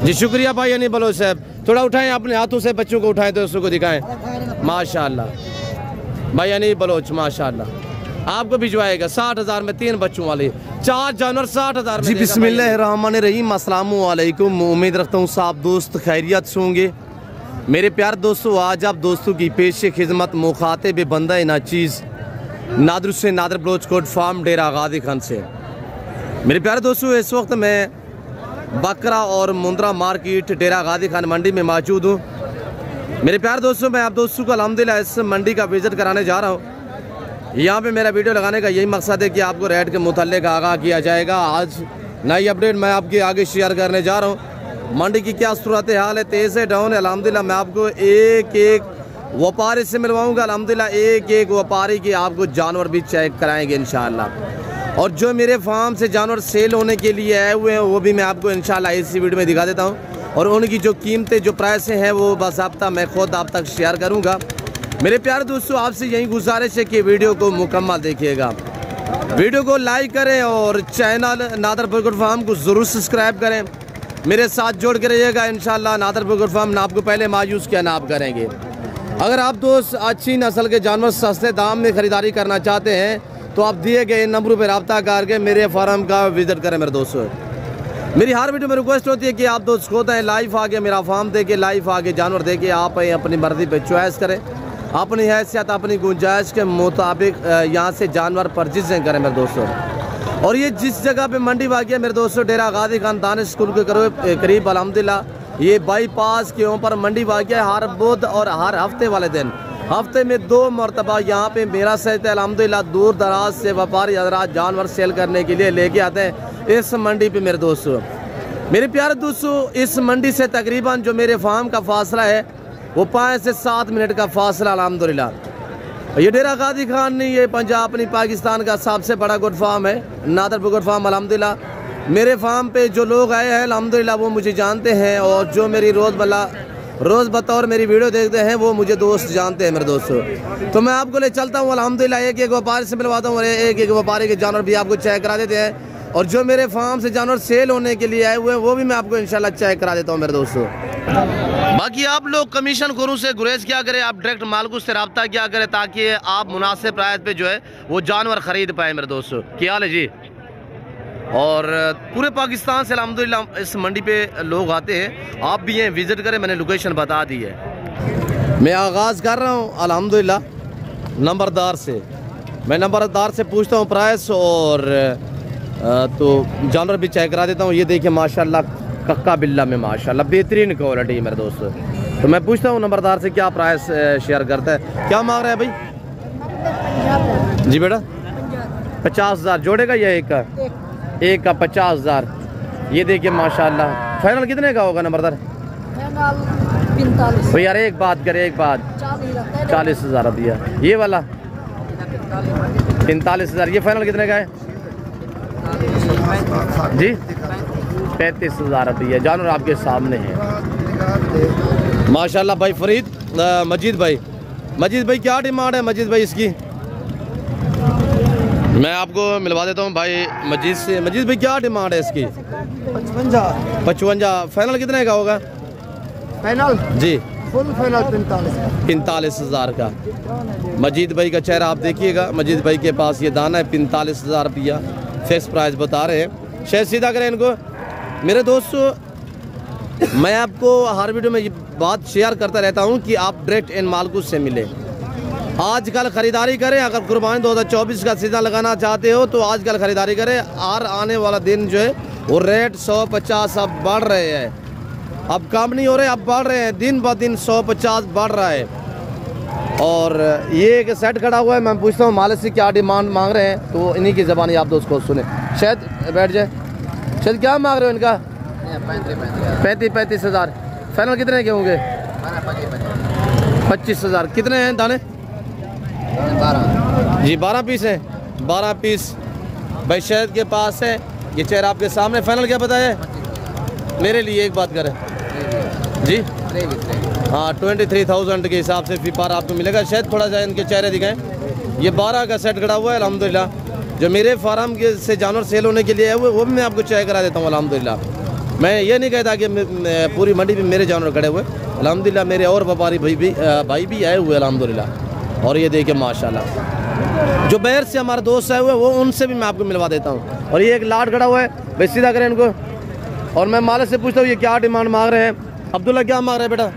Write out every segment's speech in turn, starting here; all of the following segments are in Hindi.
जी शुक्रिया भाई यानी बलोच साहब। थोड़ा उठाएं अपने हाथों से, बच्चों को उठाएं दोस्तों को दिखाएं। माशाल्लाह भाई यानी बलोच माशाल्लाह आपको भिजवाएगा 60,000 में 3 बच्चों वाले 4 जानवर 60,000 में। जी बिस्मिल्लाहिर्रहमानिर्रहीम, अस्सलामु अलैकुम। उम्मीद रखता हूँ सब दोस्त खैरियत से होंगे। मेरे प्यार दोस्तों, आज आप दोस्तों की पेश खिदमत मुखातिब बंदा नाचीज़ नादर से नादर बलोच कोट फार्म डेरा गादी खान से। मेरे प्यारे दोस्तों, इस वक्त मैं बकरा और मुंद्रा मार्केट डेरा गादी खान मंडी में मौजूद हूँ। मेरे प्यारे दोस्तों, मैं आप दोस्तों को अल्हम्दुलिल्लाह इस मंडी का विज़िट कराने जा रहा हूँ। यहाँ पे मेरा वीडियो लगाने का यही मकसद है कि आपको रेट के मुताल्लिक़ आगाह किया जाएगा। आज नई अपडेट मैं आपके आगे शेयर करने जा रहा हूँ। मंडी की क्या सूरत हाल है, तेज़ है डाउन है। अल्हम्दुलिल्लाह मैं आपको एक एक व्यापारी से मिलवाऊँगा। अल्हम्दुलिल्लाह एक एक व्यापारी की आपको जानवर भी चेक कराएँगे इंशाअल्लाह। और जो मेरे फार्म से जानवर सेल होने के लिए आए हुए हैं वो भी मैं आपको इंशाल्लाह इसी वीडियो में दिखा देता हूं। और उनकी जो कीमतें जो प्राइस हैं वो बाज़ाब्ता मैं खुद आप तक शेयर करूंगा। मेरे प्यारे दोस्तों, आपसे यही गुजारिश है कि वीडियो को मुकम्मल देखिएगा, वीडियो को लाइक करें और चैनल नादर बकरा फार्म को ज़रूर सब्सक्राइब करें। मेरे साथ जोड़ के रहिएगा इंशाल्लाह। नादर बकरा फार्म ना आपको पहले मायूस क्या नाप करेंगे। अगर आप दोस्त अच्छी नस्ल के जानवर सस्ते दाम में ख़रीदारी करना चाहते हैं तो आप दिए गए नंबरों पर रब्ता करके मेरे फार्म का विज़िट करें। मेरे दोस्तों, मेरी हर वीडियो में रिक्वेस्ट होती है कि आप दोस्त खुद हैं लाइव आके मेरा फार्म देके लाइव आके जानवर देके आप अपनी मर्ज़ी पे चॉइस करें, अपनी हैसियत अपनी गुंजाइश के मुताबिक यहाँ से जानवर परचेज़ करें मेरे दोस्तों। और ये जिस जगह पे मंडी वाक़िया मेरे दोस्तों डेरा गादी खान दानिश स्कूल के करीब अल्हम्दुलिल्लाह ये बाईपास के ऊपर मंडी वाक़िया हर बुध और हर हफ्ते वाले दिन हफ्ते में 2 मरतबा यहाँ पे मेरा सहित अल्हम्दुलिल्लाह दूर दराज से व्यापारी हज़रात जानवर सेल करने के लिए लेके आते हैं इस मंडी पे मेरे दोस्तों। मेरे प्यारे दोस्तों, इस मंडी से तकरीबन जो मेरे फार्म का फासला है वो 5 से 7 मिनट का फासला अल्हम्दुलिल्लाह। ये डेरा गादी खान नहीं, ये पंजाब अपनी पाकिस्तान का सबसे बड़ा गुड फार्म है नादर बकरा फार्म। अल्हम्दुलिल्लाह मेरे फार्म पे जो लोग आए हैं अल्हम्दुलिल्लाह वो मुझे जानते हैं और जो मेरी रोज़ बतौर मेरी वीडियो देखते हैं वो मुझे दोस्त जानते हैं मेरे दोस्तों। तो मैं आपको ले चलता हूँ अल्हम्दुलिल्लाह, एक एक व्यापारी से मिलवाता हूँ और एक एक व्यापारी के जानवर भी आपको चेक करा देते हैं। और जो मेरे फार्म से जानवर सेल होने के लिए आए हुए हैं वो भी मैं आपको इंशाल्लाह चेक करा देता हूँ मेरे दोस्तों। बाकी आप लोग कमीशन खोरों से गुरेज क्या करें, आप डायरेक्ट मालिकों से रब्ता क्या करें ताकि आप मुनासिब प्राइस पे जो है वो जानवर ख़रीद पाए मेरे दोस्तों। क्या हाल है जी? और पूरे पाकिस्तान से अल्हम्दुलिल्लाह इस मंडी पे लोग आते हैं, आप भी हैं विज़िट करें, मैंने लोकेशन बता दी है। मैं आगाज़ कर रहा हूँ अल्हम्दुलिल्लाह नंबरदार से। मैं नंबरदार से पूछता हूँ प्राइस और तो जानवर भी चेक करा देता हूँ। ये देखिए माशाल्लाह कक्का बिल्ला में माशाल्लाह बेहतरीन क्वालिटी मेरे दोस्तों। तो मैं पूछता हूँ नंबरदार से क्या प्राइस शेयर करता है, क्या मांग रहा है भाई? जी बेटा 50,000 जोड़े का या एक का 50,000। ये देखिए माशाल्लाह फाइनल कितने का होगा नंबरदार? 45। यार एक बात करे, एक बात 40,000 दिया। ये वाला 45,000। ये फाइनल कितने का है जी? 35,000 दिया। जानवर आपके सामने है माशाल्लाह। भाई फरीद मजीद भाई क्या डिमांड है मजीद भाई इसकी? मैं आपको मिलवा देता हूँ भाई मजीद से। मजीद भाई क्या डिमांड है इसकी? 55। फाइनल कितने का होगा? फाइनल जी फुल फाइनल 45,000 का। मजीद भाई का चेहरा आप देखिएगा। मजीद भाई के पास ये दाना है 45,000 रुपया फिक्स प्राइस बता रहे हैं। शायद सीधा करें इनको। मेरे दोस्तों, मैं आपको हर वीडियो में ये बात शेयर करता रहता हूँ कि आप डायरेक्ट इन मालिकों से मिले। आजकल ख़रीदारी करें। अगर कुर्बानी 2024 का सीज़न लगाना चाहते हो तो आजकल ख़रीदारी करें। और आने वाला दिन जो है वो रेट 150 अब बढ़ रहे हैं, अब कम नहीं हो रहे, अब बढ़ रहे हैं। दिन ब दिन 150 बढ़ रहा है। और ये एक सेट खड़ा हुआ है। मैं पूछता हूँ मालिक से क्या डिमांड मांग रहे हैं तो इन्हीं की ज़बानी आप दोस्त को सुने। शायद बैठ जाए। शायद क्या मांग रहे हो इनका? 35,000। फाइनल कितने के होंगे? 25,000। कितने हैं दाने? 12 जी 12 पीस हैं। 12 पीस भाई शायद के पास है। ये चेहरा आपके सामने। फाइनल क्या बताया मेरे लिए? एक बात करें जी। हाँ 23,000 के हिसाब से फी पार आपको मिलेगा। शायद थोड़ा सा इनके चेहरे दिखाएं। ये 12 का सेट खड़ा हुआ है अल्हम्दुलिल्लाह। जो मेरे फार्म के से जानवर सेल होने के लिए है वो भी मैं आपको चेक करा देता हूँ अल्हम्दुलिल्लाह। मैं ये नहीं कहता कि पूरी मंडी में मेरे जानवर खड़े हुए, अल्हम्दुलिल्लाह मेरे और व्यापारी भाई भी आए हुए अल्हम्दुलिल्लाह। और ये देखिए माशाल्लाह, जो बैर से हमारे दोस्त आए हुए वो उनसे भी मैं आपको मिलवा देता हूँ। और ये एक लाट खड़ा हुआ है, भाई सीधा करें इनको। और मैं मालिक से पूछता हूँ ये क्या डिमांड मांग रहे हैं? अब्दुल्ला क्या मांग रहे हैं बेटा?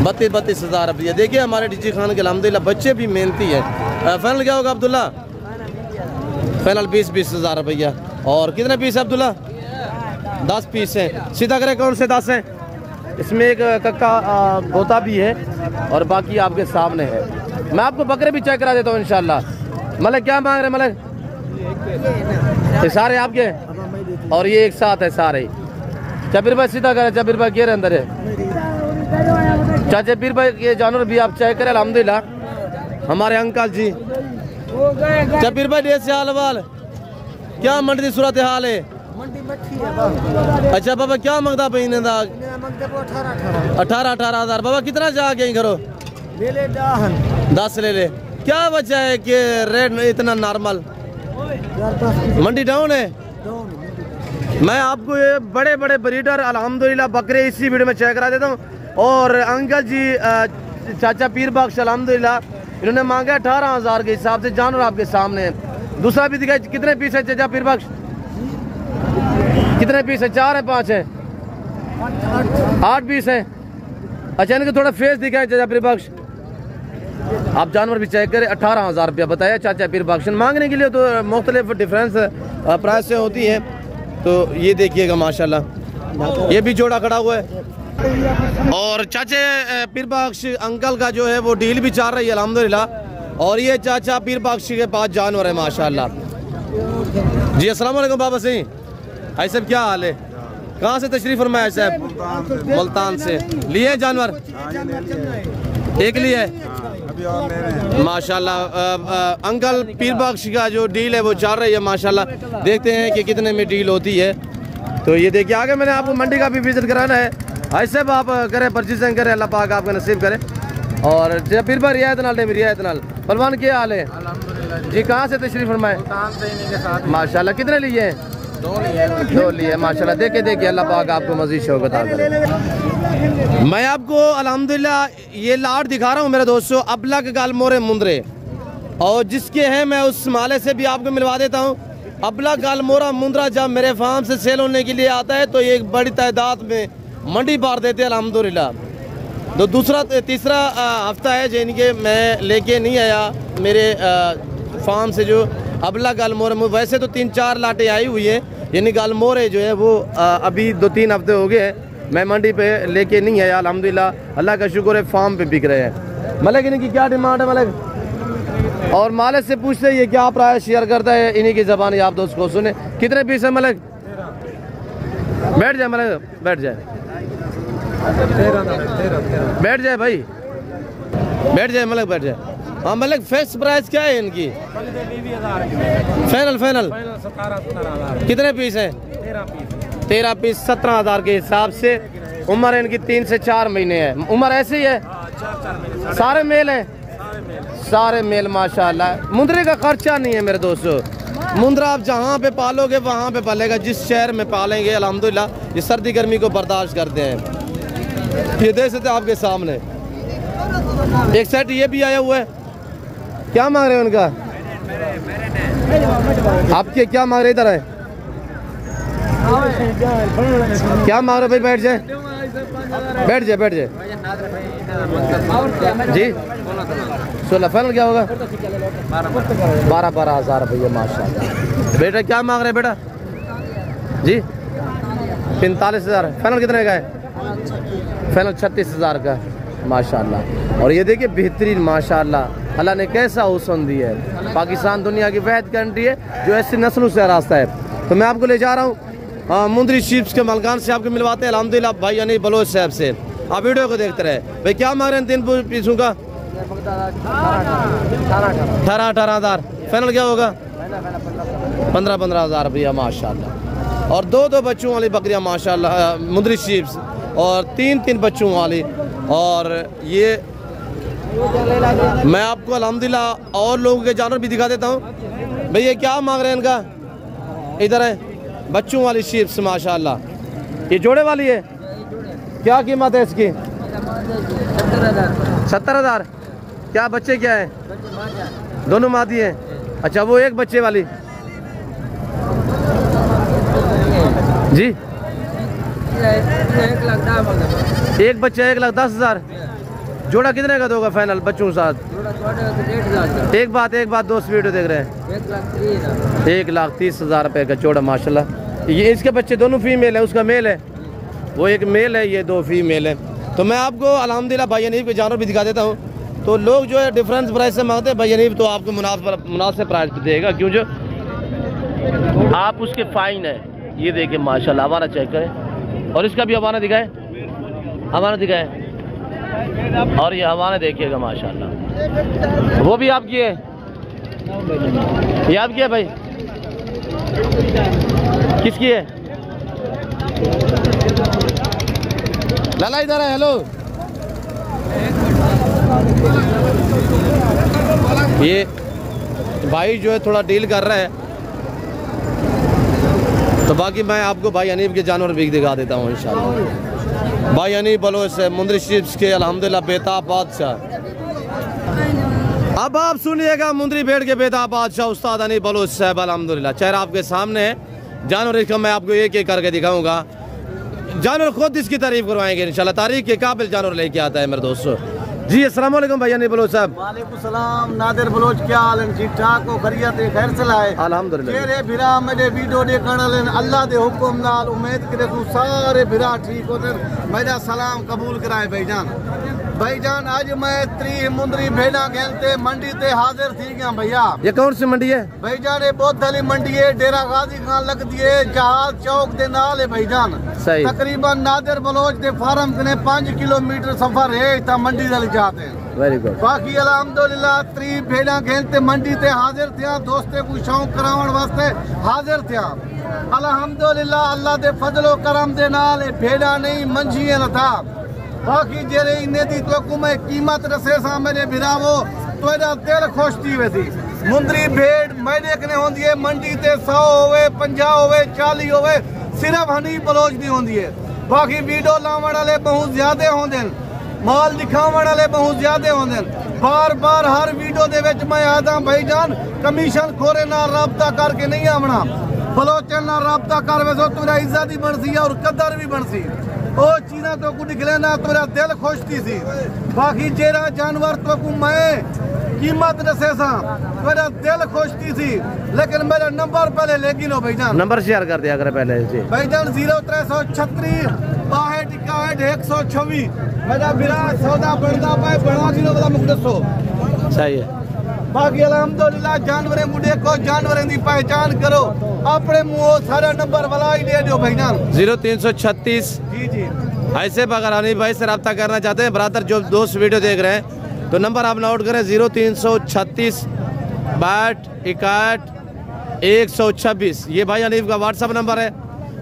32 हज़ार रुपये। देखिए हमारे डीजी खान के अल्हम्दुलिल्लाह बच्चे भी मेहनती है। फाइनल क्या होगा अब्दुल्ला? फाइनल 20 हज़ार रुपया। और कितने पीस है अब्दुल्ला? 10 पीस हैं। सीधा करें कौन से 10 हैं? इसमें एक कक्का गोता भी है और बाकी आपके सामने है। मैं आपको बकरे भी चेक करा देता हूँ इंशाल्लाह। मलिक क्या मांग रहे हैं मलिक? ये सारे आपके और ये एक साथ है सारे। जबीर भाई सीधा करें, जबीर भाई के अंदर है। चाचा पीर भाई ये जानवर भी आप चेक करें अल्हम्दुलिल्लाह। हमारे अंकल जी जबीर भाई ऐसे हाल वाल क्या मंडी की सूरत हाल है? अच्छा बाबा क्या मंगता पे 18 हज़ार। बाबा कितना जा के करो? 10 ले ले। क्या वजह है कि रेट इतना नॉर्मल? मंडी डाउन है। मैं आपको ये बड़े बड़े ब्रीडर अल्हम्दुलिल्लाह बकरे इसी वीडियो में चेक करा देता हूँ। और अंकल जी चाचा पीर बख्श अल्हम्दुलिल्लाह इन्होंने मांगा 18 हज़ार के हिसाब से जानवर आपके सामने है। दूसरा भी दिखाई, कितने पीस है चाचा पीर बख्श? कितने पीस है? 4 है 5 है? 8 पीस है। अच्छा इनका थोड़ा फेस दिखाए चाचा पीर बख्श। आप जानवर भी चेक करें। 18 हज़ार रुपया बताया चाचा पीर बख्श। मांगने के लिए तो मुख्तलिफ डिफरेंस प्राइस से होती है। तो ये देखिएगा माशाल्लाह ये भी जोड़ा खड़ा हुआ है। और चाचे पीर बख्श अंकल का जो है वो डील भी चल रही है अल्हम्दुलिल्लाह। और ये चाचा पीर बख्श के पास जानवर है माशाल्लाह जी। अस्सलाम वालेकुम बाबा सही। भाई साहब क्या हाल है? कहाँ से तशरीफ फरमाया साहब? मुल्तान से। लिए जानवर? एक लिए माशाल्लाह। अंकल पीर बख्श का जो डील है वो चल रही है माशाल्लाह। देखते हैं कि कितने में डील होती है। तो ये देखिए आगे मैंने आपको मंडी का भी विजिट कराना है। ऐसे आप करें परचेजिंग करें, अल्लाह पाक आपका नसीब करे। और पीर भाई रियायत नाल रियायत नाल पलवान क्या हाल है जी? कहाँ से तशरीफ फरमाए? माशाल्लाह। कितने लिए हैं? 2 लिए माशाल्लाह। देखे देखिए अल्लाह पाक आपको मजीद शौक अता करे। मैं आपको अल्हम्दुलिल्लाह ये लाट दिखा रहा हूँ मेरे दोस्तों, अबलग गालमोरे मुंद्रे। और जिसके हैं मैं उस माले से भी आपको मिलवा देता हूँ। अबलग गालमोरा मुंद्रा जब मेरे फार्म से सेल होने के लिए आता है तो एक बड़ी तादाद में मंडी बार देते हैं अल्हम्दुलिल्लाह। तो तीसरा हफ्ता है जिन के मैं लेके नहीं आया मेरे फार्म से जो अबला गालमोर। वैसे तो 3-4 लाटें आई हुई हैं, यानी गालमोरे जो है वो अभी 2-3 हफ्ते हो गए मैं मंडी पे लेके नहीं आया अल्हम्दुलिल्लाह। अल्लाह का शुक्र है फार्म पे बिक रहे हैं। मलिक इनकी क्या डिमांड है मलिक? और मालिक से पूछते हैं ये क्या प्राइस शेयर करता है, इन्हीं की ज़बान आप दोस्त को सुने। कितने पीस है मलिक? बैठ जाए मलिक, बैठ जाए, बैठ जाए भाई, बैठ जाए मलिक, बैठ जाए। हाँ मलिक फिक्स प्राइस क्या है इनकी? फाइनल कितने पीस है? 13 पीस 17 हज़ार के हिसाब से। उम्र इनकी 3 से 4 महीने है। उम्र ऐसी ही है? सारे मेल हैं? सारे मेल माशाल्लाह। मुंद्रे का खर्चा नहीं है मेरे दोस्तों। मुंद्रा आप जहाँ पे पालोगे वहाँ पे पालेगा, जिस शहर में पालेंगे अल्हम्दुलिल्लाह। ये सर्दी गर्मी को बर्दाश्त करते हैं। ये देख सकते आपके सामने एक सेट ये भी आया हुआ है। क्या मांग रहे हैं उनका? आपके क्या मांग रहे? इधर है क्या मांग रहे भाई? बैठ जाए, बैठ जाए, बैठ जाए जी। 16 फाइनल क्या होगा? 12 हज़ार रुपये माशाल्लाह। बेटा क्या मांग रहे बेटा जी? 45 हज़ार। फाइनल कितने का है? फाइनल 36 हज़ार का माशाल्लाह। और ये देखिए बेहतरीन माशाल्लाह अल्लाह ने कैसा हुस्न दिया है। पाकिस्तान दुनिया की वहद कंट्री है जो ऐसी नस्लों से रास्ता है। तो मैं आपको ले जा रहा हूँ मुंद्री शीप्स के मलकान से आपको मिलवाते हैं अल्हम्दुलिल्लाह भाई यानी बलोच साहब से। आप वीडियो को देखते रहे। भाई क्या मांग रहे हैं 3 पीसों का? 18 हज़ार। फाइनल क्या होगा? 15 हज़ार रुपया माशाल्लाह। और 2 बच्चों वाली बकरियाँ माशाल्लाह मुंद्री शीप्स, और 3 बच्चों वाली। और ये मैं आपको अल्हम्दुलिल्लाह और लोगों के जानवर भी दिखा देता हूँ। भैया क्या मांग रहे हैं इनका? इधर है बच्चों वाली शीप्स माशाल्लाह। ये जोड़े वाली है, क्या कीमत है इसकी? 70,000। क्या बच्चे क्या है? दोनों मादी हैं। अच्छा, वो एक बच्चे वाली जी? 1 बच्चा 1,10,000। जोड़ा कितने का दोगा फाइनल बच्चों के साथ? एक बात दोस्त वीडियो देख रहे हैं। 1,30,000 रुपये का जोड़ा माशाल्लाह। ये इसके बच्चे दोनों फीमेल है, उसका मेल है, वो एक मेल है, ये 2 फीमेल है। तो मैं आपको अल्हम्दुलिल्लाह भाई हनीफ के जानवर भी दिखा देता हूँ। तो लोग जो है डिफरेंस प्राइस से मांगते हैं, भाई हनीफ तो आपको मुनासिब प्राइस पे देगा, क्यों जो आप उसके फाइन है। ये देखिए माशाल्लाह, हमारा चेक करें और इसका भी हवाना दिखाए, हवाना दिखाए, और ये हवाना देखिएगा माशाल्लाह। वो भी आपकी है, ये आपकी है भाई? किसकी है? लाला इधर है। हेलो, ये भाई जो है थोड़ा डील कर रहा है, तो बाकी मैं आपको भाई हनीफ के जानवर भी दिखा देता हूँ इंशाल्लाह। भाई हनीफ बलोच से मुंदरी शीप्स के अल्हम्दुलिल्लाह बेताब बादशाह। अब आप सुनिएगा मुंदरी भेड़ के बेताब बादशाह उस्ताद हनीफ बलोच साहब अल्हम्दुलिल्लाह। चेहरा आपके सामने है, जानवर इसका मैं आपको एक एक करके दिखाऊंगा। जानवर खुद इसकी तारीफ करवाएंगे इंशाल्लाह। तारीख के काबिल जानवर लेके आता है मेरे दोस्तों जी। अस्सलाम वालेकुम भाई हनीफ बलोच साहब। वालेकुम सलाम नादिर बलोच, क्या हाल है? ठीक ठाक हो? खैरियत है? खैर से लाए अल्हम्दुलिल्लाह। मेरे भिरा मेरे वीडियो देखने वाले अल्लाह के हुक्म नाल उम्मीद करे तू सारे भिरा ठीक हो, मेरा सलाम कबूल कराए भाईजान। आज मैं 3 मुंदरी भेड़ा खेलते मंडी ते हाजिर थी गया भैया। ये कौन सी मंडी है भाईजान? ये बहुत वाली मंडी है, डेरा गाजी खान लगती है, जहाज चौक दे नाल है भाईजान। सही। तकरीबन नादिर बलोच के फार्म कने 5 किलोमीटर सफर है, इतना मंडी दल जाते हैं। Very good. बाकी अल्हम्दुलिल्लाह 3 भेड़ा खेलते मंडी ते हाजिर थे, दोस्ते को शौक करावन वास्ते हाजिर थे अल्हम्दुलिल्लाह। अल्लाह दे फजलो करम दे नाल भेड़ा नहीं मंझिए न था। बाकी जेरे इन्हें दी तो मैं कीमत रसे सा मेरे भिरावो तो दिल खुश थी वैसी। मुंदरी भेड़ मैं देखने होंदी है मंडी ते 100 होवे 50 होवे 40 होवे, सिर्फ हनीफ बलोच दी होंदी है। बाकी वीडियो लावण वाले बहुत ज्यादा होंदे, माल दिखावण वाले बहुत ज्यादा होंदे। बार बार हर वीडियो दे विच मैं आदा भाईजान कमीशन खोरे नाल राबता करके नहीं आवना, बलोचन नाल राबता कर वैसो तेरा इज्जत ही बनसी और कदर भी बनसी। ओ चीज़ा तो को निकले ना तेरा दिल खुश थी सी। बाकी जेरा जानवर तो को मैं कीमत दसे सा मेरा दिल खुश थी सी, लेकिन मेरा नंबर पहले लेगी लो भाईजान। नंबर शेयर कर दिया अगर पहले से भाईजान 0336 62 126 मेरा बिरा सौदा बढ़ता पाए बड़ा किलो वाला मुकदसो। सही है। बाकी अल्हम्दुलिल्लाह जानवरे मुंडे को जानवरें दी पहचान करो, अपने मुंह सारा नंबर वाला ही दे दो भाईजान। 0336 जी। ऐसे अगर हनीफ भाई से रब्ता करना चाहते हैं ब्रदर जो दोस्त वीडियो देख रहे हैं, तो नंबर आप नोट करें 0336 62 61 126। ये भाई हनीफ का व्हाट्सअप नंबर है।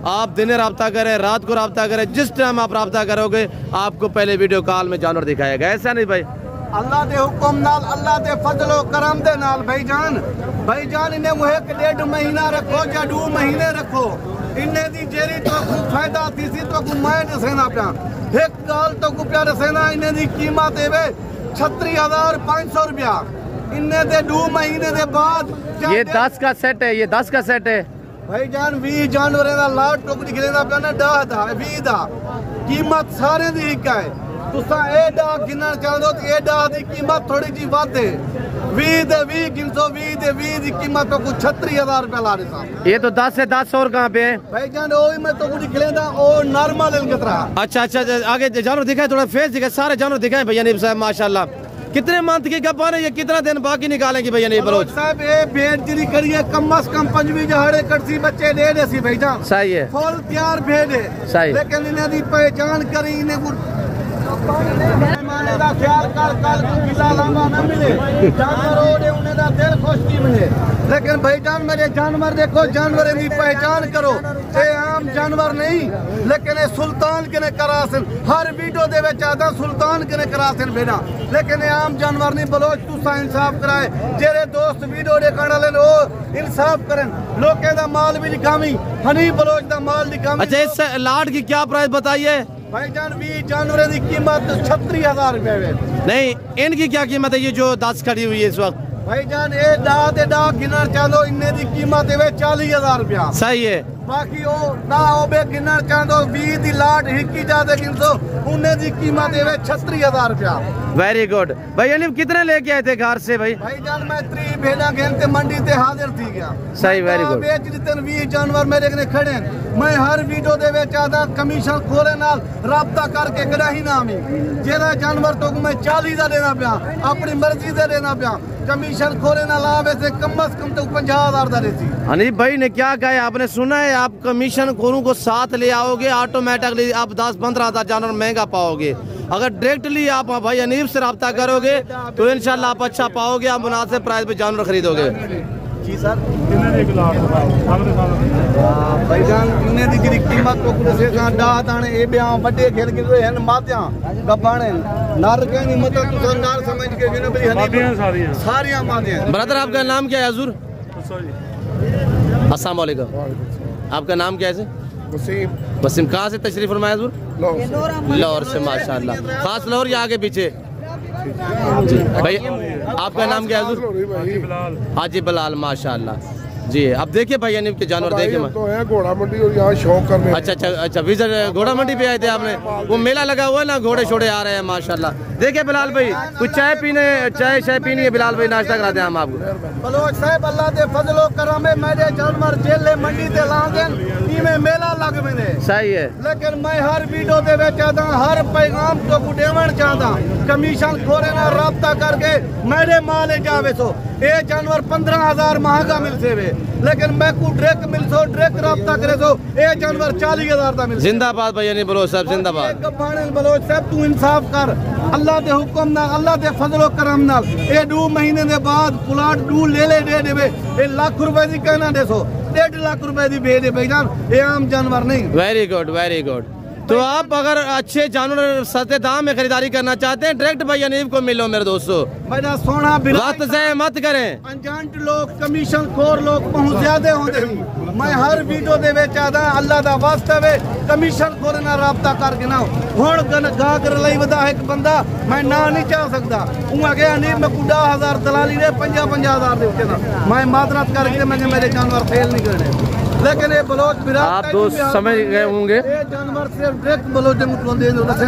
आप दिन रब्ता करें, रात को रब्ता करें, जिस टाइम आप रब्ता करोगे आपको पहले वीडियो कॉल में जानवर दिखाएगा। ऐसा नहीं भाई? अल्लाह दे हुक्म नाल, अल्लाह दे फजलो करम दे नाल भाईजान इन्हें मुहे 1.5 महीना रखो या 2 महीने रखो, इन्हें दी जेरी तो खूब फायदा थी सी तो को मैं दसेना पिया। एक गाल तो को प्या दसेना इन्हें दी कीमत है 36,500 रुपया। इन्हें दे 2 महीने दे बाद ये 10 का सेट है, ये 10 का सेट है भाईजान। 20 जानवरें दा लाट टोक निकलेना पिया ना 10 दा 20 दा कीमत सारे दी एक है। तुसा ए डा गिनना चाहते तो ए डा दी कीमत थोड़ी जी वध है। 20 दे 20 गिनसो 20 दे 20 दी कीमत तो कुछ 36,000 रुपया ला रहे साहब। ये तो 10 से 10 और कहाँ पे है भाईजान? ओ मैं तो कुछ निकलेदा ओ नॉर्मल इनकतरा। अच्छा, आगे जानवर दिखाए, थोड़ा फेस दिखाए, सारे जानवर दिखाए भैया हनीफ साहब माशाल्लाह। कितने मंथ की गप्पा है, ये कितना दिन बाकी निकालेंगे भैया हनीफ बलोच साहब? ए भेड़ जी करिए कम से कम 25 जहाड़े कटसी बच्चे दे दे सी भाईजान। सही है, फुल तैयार भेड़ है। सही। लेकिन इन्हें दी पहचान करी, इन्हें मेहमाने दा ख्याल कर, कल को किला लांबा न मिले, जानवर ओडे उन्हें दा दिल खुश की मिले। लेकिन भाईजान मेरे जानवर देखो, जानवर की पहचान करो। ये आम जानवर नहीं, लेकिन ये सुल्तान के करासन। हर वीडियो दे विच आदा सुल्तान के करासन बेना, लेकिन ये आम जानवर नहीं। बलोच तुसा इंसाफ कराए, जेरे दोस्त वीडियो देखने वाले ने वो इंसाफ करन। लोकें दा माल भी दिखावी, हनी बलोच दा माल दिखावी। अच्छा, इस लाट की क्या प्राइस बताइए भाईजान? 20 जानवरों की कीमत 36,000 रुपए। नहीं, इनकी क्या कीमत है? ये जो 10 खड़ी हुई है इस वक्त भाईजान, ये डा गिनर चाहो, इन्ने की कीमत है 40,000 रुपया। सही है। बाकी वो ना हो बे गिनर चाहो 20 दी लाट हिकी जाते गिनसो, उन्ने की कीमत है 36,000 रुपया। वेरी गुड भाई। यानी कितने लेके आए थे घर से भाई? भाईजान मैं 3 भेड़ा घेनते मंडी ते हाजिर थी गया। सही, वेरी गुड। बेच दिते 20 जानवर मेरे कने खड़े हैं। मैं हर वीडियो दे विच आदा कमीशन खोले नाल राब्ता करके गराही ना मी, जेदा जानवर तो मैं 40 दा देना पिया, अपनी मर्जी से देना पिया। कमीशन खोले ना लावे से कम से कम तो 50,000 दा देती। हनीफ भाई ने क्या कहा आपने सुना है? आप कमीशन खोरों को साथ ले आओगे, ऑटोमेटिकली आप 10-15 हज़ार जानवर महंगा पाओगे। अगर डायरेक्टली आप भाई हनीफ से रब्ता करोगे तो इंशाल्लाह आप अच्छा पाओगे, आप मुनासिब प्राइस पे जानवर खरीदोगे। जी सर, भाईजान इन्हें दी कीमत को कुछ से डा दाने ए ब्याह बड़े खेल के हैं मातियां गबाने नर के नहीं, मतलब तो नर समझ के जिन्हें बड़ी हनी सारियां मातियां। ब्रदर आपका नाम क्या है? हजूर अस्सलाम वालेकुम। आपका नाम क्या है? वसीम। वसीम, कहाँ से तशरीफ फरमाया हजूर? लाहौर से। माशाल्लाह, खास लाहौर या आगे पीछे? जी भाई, आपका नाम क्या है हजूर? हाजी बिलाल, माशाल्लाह जी। अब देखिए भाई यानी के जानवर देखिए तो है घोड़ा मंडी और यहाँ शौक करने। अच्छा, विजिट घोड़ा मंडी पे आए थे आपने? वो मेला लगा हुआ है ना, घोड़े छोड़े आ रहे हैं माशाल्लाह। देखिए बिलाल भाई, कुछ चाय पीनी है बिलाल भाई, नाश्ता कराते हैं हम आपको। बलोच साहब अल्लाह दे फजलो करमे मेरे जानवर जेले मंडी ते लांगन इमे मेला लग मैंने। सही है। लेकिन मैं हर वीडियो दे विच आदा, हर पैगाम तो गुडेवण चाहता, कमीशन खोरे ना राब्ता करके मेरे माले जावे सो। ये जानवर 15,000 महंगा मिलसे वे, लेकिन मैं को डायरेक्ट मिलसो, डायरेक्ट राब्ता करे सो ये जानवर 40,000 दा मिल। जिंदाबाद भाई यानी बलोच साहब, जिंदाबाद। बलोच साहब तू इंसाफ कर, अल्लाह दे हुक्म नाल, अल्लाह दे फजलो करम नाल ये 2 महीने दे बाद प्लाट 2 ले दे देवे। ये लाख रुपए दी कहना देसो, 1.5 लाख रुपए दी भेज दे भाईजान, ये आम जानवर नहीं। Very good, very good. तो आप अगर अच्छे जानवर सस्ते दाम में खरीदारी करना चाहते हैं, डायरेक्ट भाई हनीफ को मिलो मेरे दोस्तों। मेरा सोना बात से मत करें। अनजान लोग, कमीशन खोर लोग बहुत ज्यादा होते हैं। मैं हर वीडियो दे विच आदा, अल्लाह दा वास्ता वे कमीशन खोर ना राब्ता करके ना हुण गा कर लई वदा एक बंदा मैं ना नहीं चाह सकता। ऊ आगे हनीफ में 10,000 दलाली दे 50,000 दे उत्ते ना मैं मादरत करके मैंने मेरे जानवर फेल नहीं करने। लेकिन ये बलोच आप दोस्त समझ गए होंगे, ये जानवर सिर्फ डायरेक्ट बलोच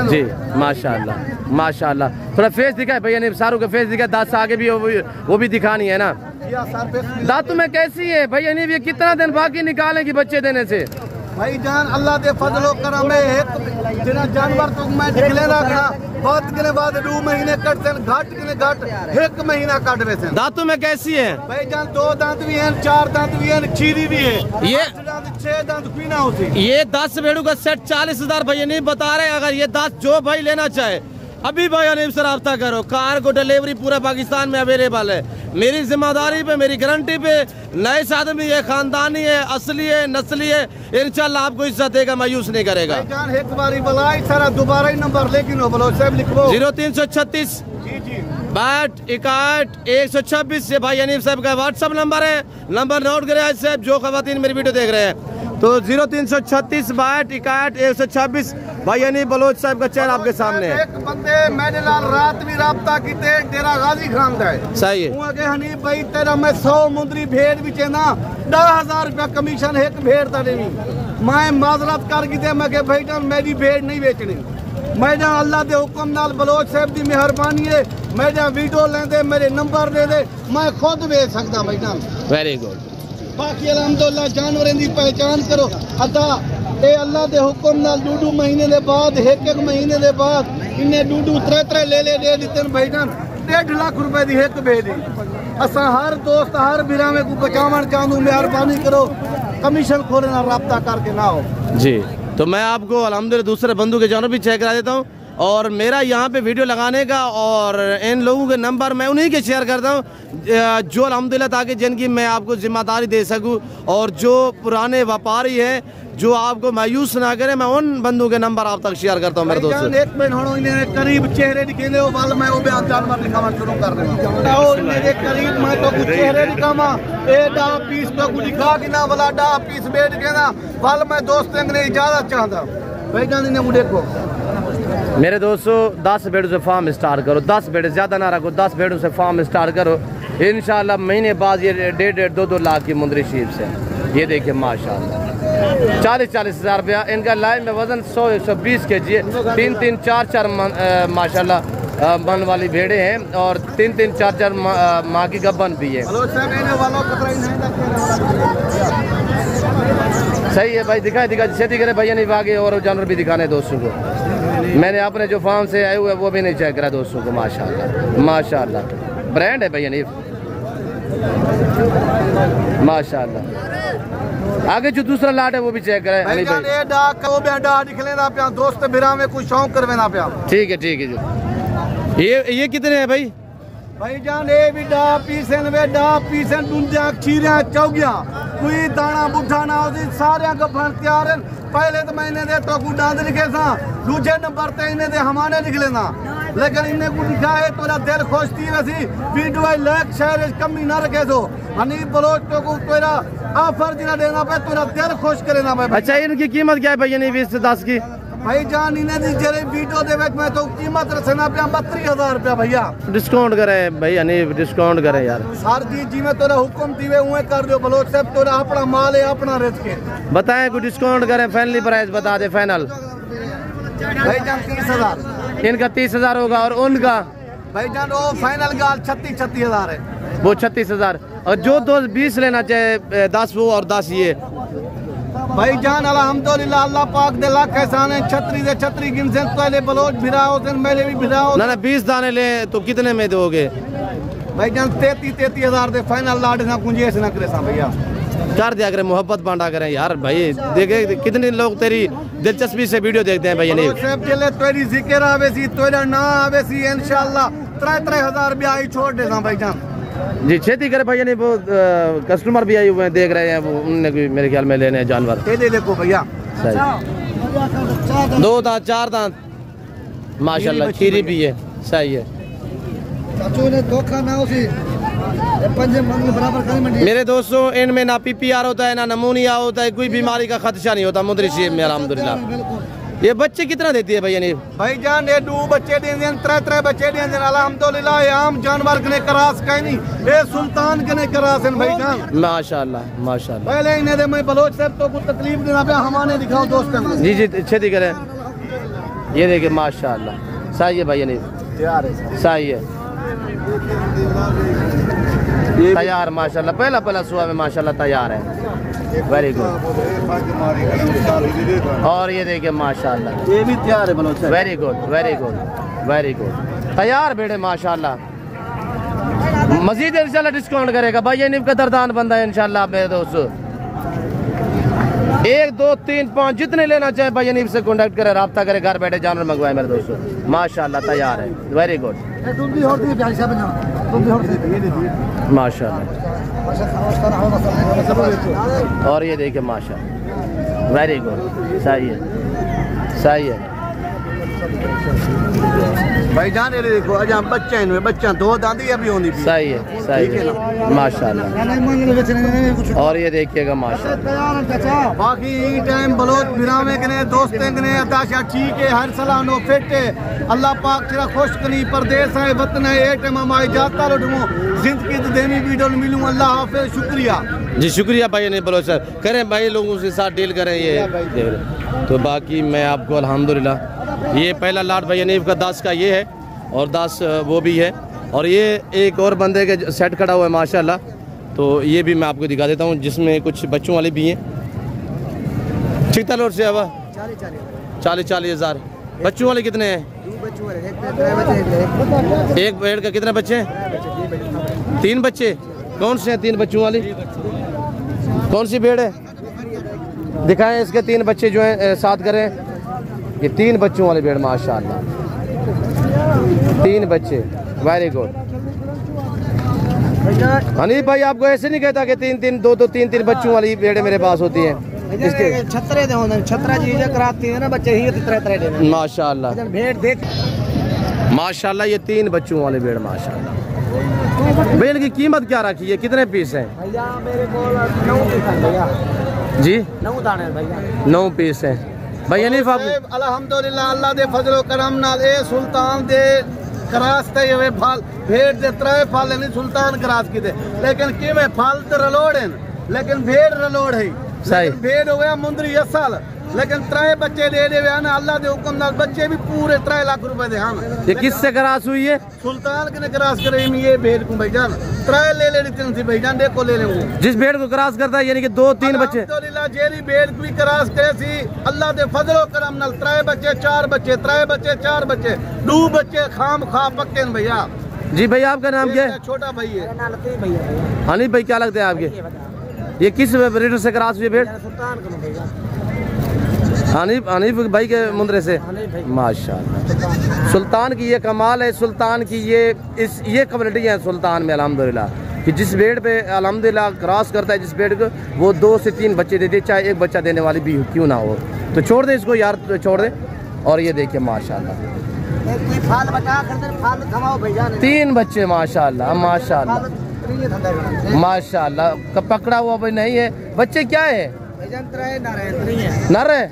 जी। माशाल्लाह, माशाल्लाह। थोड़ा फेस दिखाए भैया ने, सारों का फेस दिखाए, दांत आगे भी वो भी दिखानी है ना। दांतों में कैसी है भैया ने? ये कितना दिन बाकी निकालेंगी बच्चे देने से? भाई जान अल्लाह दे फजलो करम एक जिना जानवर तो मैं निकले रखना बात के बाद 2 महीने कटते घाट के घाट 1 महीना कट वे। दांतों में कैसी है? भाई जान 2 दांत भी हैं, 4 दांत भी हैं, खीरी भी है। ये 6 दांत पीना होती। ये 10 भेड़ों का सेट 40,000 भैया नहीं बता रहे। अगर ये दांत जो भाई लेना चाहे अभी भाई हनीफ से रब्ता करो। कार को डिलीवरी पूरा पाकिस्तान में अवेलेबल है। मेरी जिम्मेदारी पे, मेरी गारंटी पे। नए आदमी है, खानदानी है, असली है, नस्ली है, इंशाल्लाह आपको इज्जत देगा, मायूस नहीं करेगा। एक बारी बुलाई सारा दोबारा ही नंबर लेकिन बोलो साहब लिखो 0336 62 61 126 से भाई हनीफ साहब का व्हाट्सअप नंबर है। नंबर नोट करें आज साहब, जो खवातीन मेरी वीडियो देख रहे हैं तो 0336 62 61 126 भाई हनीफ बलोच साहब का चैनल आपके सामने है। एक बंदे मेरे नाल रात भी राब्ता कीते, डेरा गाजी खान दा है। सही है। आगे हनीफ भाई तेरा मैं 100 मुंदरी भेड़ बिचे ना 10,000 रुपया कमीशन एक भेड़ दा देनी। मैं माजरत कर कीते, मैं के भाई जान मेरी भेड़ नहीं बेचनी। मैं जान अल्लाह दे हुक्म नाल बलोच साहब दी मेहरबानी है, मैं जान वीडियो लेंदे मेरे नंबर दे दे, मैं खुद बेच सकदा भाई जान। Very good. बाकी अल्हम्दुलिल्लाह जानवरों की पहचान करो। अदा ये अल्लाह के हुक्म नाल 2 महीने के बाद 1 महीने के बाद इन्हें 2 3 ले दे दिते भाई जान। 1.5 लाख रुपए की एक भेजी। असा हर दोस्त हर बिरावे को बचावन चाहूँ, मेहरबानी करो कमीशन खोरे ना राब्ता करके ना हो जी। तो मैं आपको अल्हम्दुलिल्लाह दूसरे बंधु के जानवर भी चेक करा देता हूँ और मेरा यहाँ पे वीडियो लगाने का और इन लोगों के नंबर मैं उन्हीं के शेयर करता हूँ जो अल्हम्दुलिल्लाह ताकि जिनकी मैं आपको जिम्मेदारी दे सकूँ और जो पुराने व्यापारी हैं जो आपको मायूस ना करे, मैं उन बंदों के नंबर आप तक शेयर करता हूँ मेरे दोस्तों। एक मिनट होनो इन्हें करीब चेहरे दिखेंगे वो वाल मैं वो बयान जानवर दिखावा शुरू कर देना और मेरे करीब मैं तो कुछ चेहरे दिखावा ए डा पीस तो कुछ दिखा के ना वाला डा पीस बैठ के ना वाल मैं दोस्तों ने इजाजत चाहता भाई जान इन्हें मुझे देखो मेरे दोस्तों 10 भेड़ों से फार्म स्टार्ट करो, 10 भेड़े ज़्यादा ना रखो, 10 भेड़ों से फार्म स्टार्ट करो। इंशाल्लाह महीने बाद ये 1.5-2 लाख की मुंदरी शीप से ये देखिए माशाल्लाह 40-40 हज़ार रुपया इनका लाइन में वजन 100-120 kg है। 3-3, 4-4 माशाल्लाह मन वाली भेड़े हैं और 3-3, 4-4 माँ की गब्बन भी है। सही है भाई, दिखाए खेती करे भैया नहीं आगे और जानवर भी दिखाने दोस्तों को। मैंने अपने जो फार्म से आए हुए वो भी नहीं चेक करा दोस्तों को। माशाल्लाह माशाल्लाह ब्रांड है भैया नहीं माशाल्लाह। आगे जो दूसरा लाट है वो भी चेक करे भाई। दोस्त बिरा में कुछ शौक करवेना पे। ठीक है जी। ये कितने हैं भाई? भाई जान ए भी डा पीसन दुंदिया खीरिया चौगिया कोई दाना बुढ़ा ना होती सारे गफन तैयार है। पहले तो मैंने दे तो कुछ डांद लिखे था, दूसरे नंबर ते इन्हें दे हमारे निकले ना, लेकिन इन्हें कुछ लिखा है तो दिल खुश थी वैसी वीडियो लाइक शेयर कमी ना रखे तो हनी बलोच तो को तेरा ऑफर जिला देना पे तेरा दिल खुश करे ना भाई। अच्छा इनकी कीमत क्या है भैया? नहीं 20 से 10 की भाई जान इन्हें जेरे वीडियो दे मैं तो कीमत रखना पे 32,000 रुपया भैया। डिस्काउंट करें भैया नहीं डिस्काउंट करें यार सर जी में तोरा हुक्म दीवे हुए कर दो बलोच साहब तोरा अपना माल है अपना रेट के बताएं कुछ डिस्काउंट करें। फाइनली प्राइस बता दे फाइनल। भाई जान 30,000 इनका 30,000 होगा और उनका भाई जान वो फाइनल गाल 36,000 है वो 36,000 और जो 20 लेना चाहे 10 वो और 10 ये भाई जान अल्हम्दुलिल्लाह अल्लाह पाक दे लाख एहसान है। छतरी गिन से पहले बलोच भिराओ से मेरे भी भिराओ ना 20 दाने ले तो कितने में दोगे भाई जान? 33,000 दे फाइनल लाड ना गुंजाइश ना करे सा भैया कर दिया करें, मोहब्बत बांटा करें यार भाई। देखे कितने लोग तेरी दिलचस्पी से वीडियो देखते हैं भैया नहीं चले तेरी जिक्र आवेसी तेरा ना आवेसी इंशाल्लाह 3,000 भी आई छोड़ दे भाई जान जी। खेती करे भैया नहीं वो कस्टमर भी आए हुए हैं देख रहे हैं वो उनने भी मेरे ख्याल में लेने हैं जानवर। दे देखो भैया 2 दांत 4 दांत माशाल्लाह खीरी भी है। सही है धोखा ना उसी मेरे दोस्तों इनमें ना PPR होता है ना नमूनिया होता है, कोई बीमारी का खदशा नहीं होता मुंदरी शीप में अल्हम्दुलिल्लाह। ये बच्चे कितना देती है भैया नहीं? भाई जान ये 2 बच्चे देंगे 3 बच्चे देंगे अल्हम्दुलिल्लाह। आम जानवर के करास कहीं नहीं ये सुल्तान के करास है भाई जान माशाल्लाह माशाल्लाह। पहले इन्हें दे मैं बलोच साहब तो कुछ तकलीफ देना पे हमारे दिखाओ दोस्तों जी खेती करें। ये देखिए माशाल्लाह सही है भैया नहीं तैयार है सही है तैयार माशाल्लाह पहला सुबह में माशाल्लाह तैयार है। Very good. और ये देखिए माशाल्लाह ये भी तैयार है बलोच। वेरी गुड तैयार बेटे माशाल्लाह। मजीद इंशाल्लाह डिस्काउंट करेगा भाई। ये निब कदरदान बंदा है इंशाल्लाह मेरे दोस्तों। 1, 2, 3, 5 जितने लेना चाहे भाई नीब से कॉन्टेक्ट करे, राब्ता करे, घर बैठे जानवर मंगवाए मेरे दोस्तों। माशाल्लाह तैयार है वेरी गुड माशाल्लाह। और ये देखिए माशाल्लाह वेरी गुड सही है भाई जान ये देखो अजा बच्चा इनमें बच्चा 2 दांती अभी होनी सही है माशाल्लाह। और ये देखिएगा माशाल्लाह। बाकी टाइम बलोच बिरामे कने दोस्तें कने अताशा ठीक है हर सलाह नो फिट है। अल्लाह पाक तेरा खुश कनी परदेस है वतन है ए टाइम हमारी जाता लडमो जिंदगी तो देनी वीडियो मिलूं। अल्लाह हाफिज शुक्रिया जी शुक्रिया भाई नहीं बोलो सर करें भाई लोगों के साथ डील करें ये तो बाकी मैं आपको अल्हम्दुलिल्लाह ये पहला लाट भाई नीब का 10 का ये है और 10 वो भी है और ये एक और बंदे के सेट खड़ा हुआ है माशाल्लाह। तो ये भी मैं आपको दिखा देता हूँ जिसमें कुछ बच्चों वाले भी हैं। ठीक था लोट से अब 40 हज़ार। बच्चों वाले कितने हैं? एक भेड़ का कितने बच्चे हैं? 3 बच्चे। कौन से हैं 3 बच्चों वाली? कौन सी भेड़ है दिखाएं इसके 3 बच्चे जो हैं साथ करें। ये 3 बच्चों वाली भेड़ माशाल्लाह 3 बच्चे, वेरी गुड। हनीफ भाई आपको ऐसे नहीं कहता कि 2-3 बच्चों वाली भेड़े मेरे पास होती हैं? इसके छतरे दे होने छतरा जी जो कराती है ना बच्चे ही तरह दे माशाल्लाह भेड़ देख माशाल्लाह। ये 3 बच्चों वाली भेड़ माशाल्लाह। भेड़ की कीमत क्या रखी है, कितने पीस हैं? भैया मेरे को 9 पीस है भैया जी, 9 दाने भैया, 9 पीस हैं भाई। हनीफ आप अल्हम्दुलिल्लाह अल्लाह दे फजलो करम नाल ए सुल्तान दे करासते हुए फल भेड़ दे 3 फल नहीं सुल्तान करास की दे, लेकिन किवें फल ते रलोड़ हैं लेकिन भेड़ रलोड़ है। सही। भेड़ हो गया मुंदरी असल, लेकिन 3 बच्चे दे दे अल्लाह दे हुक्म नाल बच्चे भी पूरे 3 लाख रुपए दे हैं। ये किससे करास हुई है? सुल्तान के ने करास करे ये भेड़ को भाईजान 3 ले लेनी थी भाईजान, देखो ले लेंगे जिस भेड़ को क्रॉस करता है यानी कि 2-3 बच्चे। अल्हम्दुलिल्लाह जेरी भेड़ भी क्रॉस करे सी अल्लाह दे फजलो करम नाल 3 बच्चे 4 बच्चे 3 बच्चे 4 बच्चे 2 बच्चे खाम खा पक्के न भैया। जी भैया आपका नाम क्या है? छोटा भाई है भैया हनीफ भाई क्या लगते हैं आपके? ये किस ब्रीडर से क्रॉस हुई भेड़? सुल्तान को भैया हनीफ भाई के मुंदरे से माशाल्लाह। सुल्तान की ये कमाल है, सुल्तान की ये क्वालिटी है सुल्तान में अल्हम्दुलिल्लाह कि जिस भेड़ पे अल्हम्दुलिल्लाह क्रॉस करता है जिस भेड़ को वो 2 से 3 बच्चे देते, चाहे एक बच्चा देने वाली भी क्यों ना हो। तो छोड़ दे इसको यार, तो छोड़ दे। और ये देखिए माशाल्लाह 3 बच्चे माशाल्लाह माशाल्लाह माशाल्लाह। पकड़ा हुआ भाई नहीं है, बच्चे क्या है? नर है,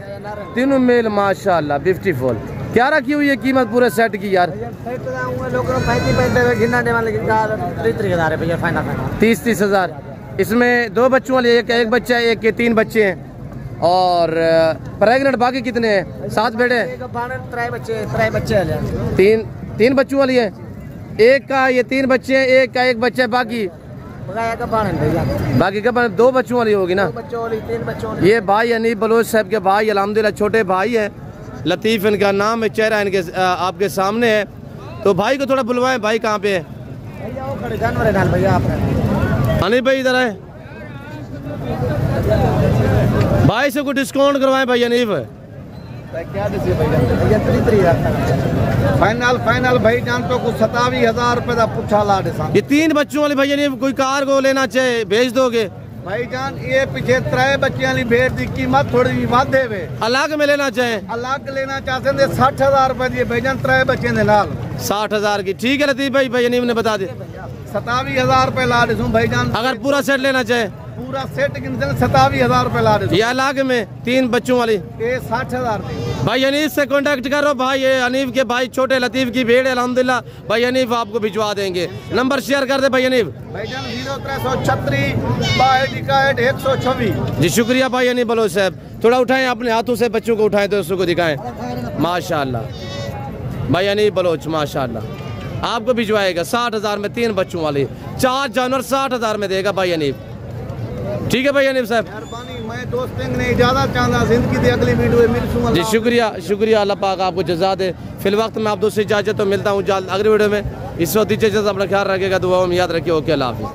तीनों मेल माशाल्लाह ब्यूटीफुल। क्या रखी हुई है कीमत पूरे सेट की यार? 30 हज़ार। इसमें 2 बच्चों वाली एक बच्चा है, एक के 3 बच्चे हैं। और प्रेग्नेंट बाकी कितने हैं? 7 बेटे, 3 बच्चे 3 बच्चों वाली है। एक का ये 3 बच्चे हैं, एक का 1 बच्चा है, बाकी का 2 बच्चों वाली होगी ना। 3 बच्चों ये भाई हनीफ बलोच साहब के भाई अल्हम्दुलिल्लाह छोटे भाई है, लतीफ़ इनका नाम है, चेहरा इनके आपके सामने है। तो भाई को थोड़ा बुलवाएं, भाई कहाँ पे है? भैया वो खड़े जानवर डाल भैया आप हनीफ भाई इधर है, भाई से कुछ डिस्काउंट करवाएं भाई हनीफ। फाइनल भाई जान तो कुछ 27,000 रुपए का पूछा ला दे। ये 3 बच्चों वाली भाई हनीफ कोई कार को लेना चाहे भेज दोगे? भाईजान ये पीछे 3 बच्चों वाली भेड़ की कीमत थोड़ी वाधे वे, अलग में लेना चाहे अलग लेना चाहते हैं 60,000 रुपए दी भाईजान 3 बच्चे ने लाल 60,000 की। ठीक है लतीफ भाई, भाई हनीफ ने बता दे 27,000 रुपए ला दे भाईजान। अगर पूरा सेट लेना चाहे पूरा सेट 27,000 रुपए ला दे। ये अलग में 3 बच्चों वाली ये 60,000 भाई हनीफ से कांटेक्ट करो भाई। ये हनीफ के भाई छोटे लतीफ की भेड़ है अल्हम्दुलिल्लाह, भाई हनीफ आपको भिजवा देंगे। नंबर शेयर कर दे भाई हनीफ। भाईजान 0336 62 126। जी शुक्रिया भाई हनीफ बलोच साहब। थोड़ा उठाएं अपने हाथों से, बच्चों को उठाएं दोस्तों को दिखाएं माशाल्लाह। भाई हनीफ बलोच माशाल्लाह आपको भिजवाएगा 60,000 में 3 बच्चों वाली 4 जानवर 60,000 में देगा भाई हनीफ। ठीक है भाई हनीफ साहब, मेहरबानी। मैं दोस्तों ने इजाजत चाहता जिंदगी की अगली वीडियो में मिलूंगा। जी शुक्रिया अल्लाह पाक आपको जज़ा दे। फिल वक्त मैं आप दोस्तों से इजाजत तो मिलता हूँ जल्द अगली वीडियो में। इस वक्त दीजिए अपना ख्याल रखेगा, दुआ में याद रखिए। ओके अल्लाह हाफ़िज़।